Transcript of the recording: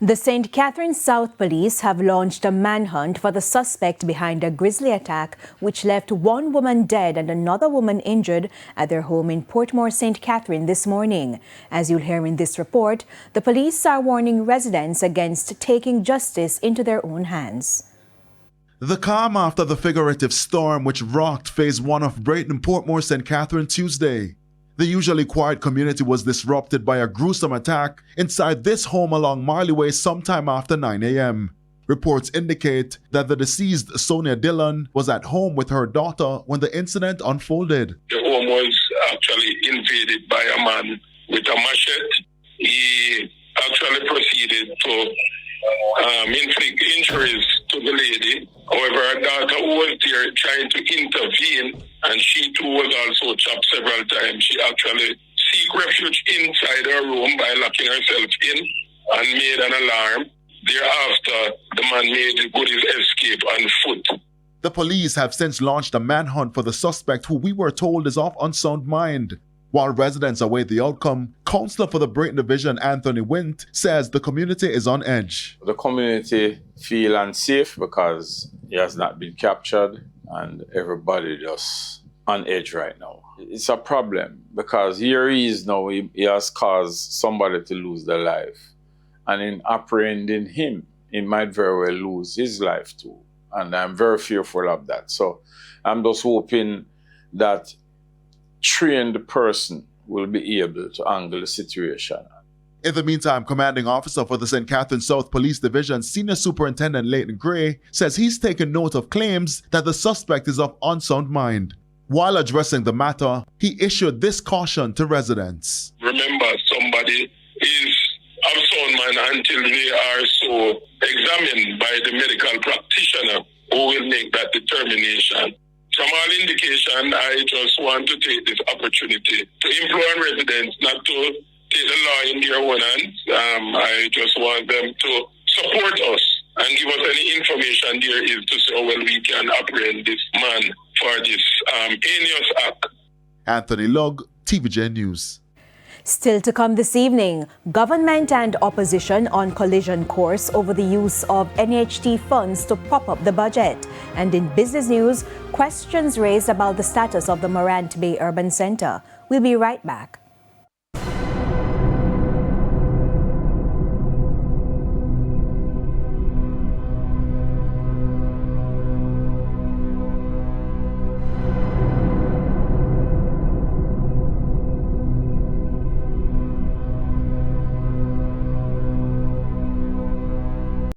The St. Catharines South Police have launched a manhunt for the suspect behind a grisly attack which left one woman dead and another woman injured at their home in Portmore, St. Catherine this morning. As you'll hear in this report, the police are warning residents against taking justice into their own hands. The calm after the figurative storm which rocked Phase 1 of Braeton, Portmore, St. Catherine Tuesday. The usually quiet community was disrupted by a gruesome attack inside this home along Marley Way sometime after 9 a.m. Reports indicate that the deceased Sonia Dillon was at home with her daughter when the incident unfolded. The home was actually invaded by a man with a machete. He actually proceeded to inflict injuries to the lady. However, her daughter who was there trying to intervene, and she too was also chopped several times. She actually seek refuge inside her room by locking herself in and made an alarm. Thereafter, the man made good his escape on foot. The police have since launched a manhunt for the suspect, who we were told is of unsound mind. While residents await the outcome, Councillor for the Braeton Division, Anthony Wint, says the community is on edge. The community feel unsafe because he has not been captured and everybody just on edge right now. It's a problem because here he is now, he has caused somebody to lose their life. And in apprehending him, he might very well lose his life too. And I'm very fearful of that. So I'm just hoping that trained person will be able to handle the situation. In the meantime, Commanding Officer for the St. Catharines South Police Division, Senior Superintendent Leighton Gray, says he's taken note of claims that the suspect is of unsound mind. While addressing the matter, he issued this caution to residents. Remember, somebody is of sound mind until they are so examined by the medical practitioner who will make that determination. From all indication, I just want to take this opportunity to implore residents not to take the law in their own hands. I just want them to support us and give us any information there is to say, oh, well, we can apprehend this man for this heinous act. Anthony Lugg, TVJ News. Still to come this evening, government and opposition on collision course over the use of NHT funds to prop up the budget. And in business news, questions raised about the status of the Morant Bay Urban Centre. We'll be right back.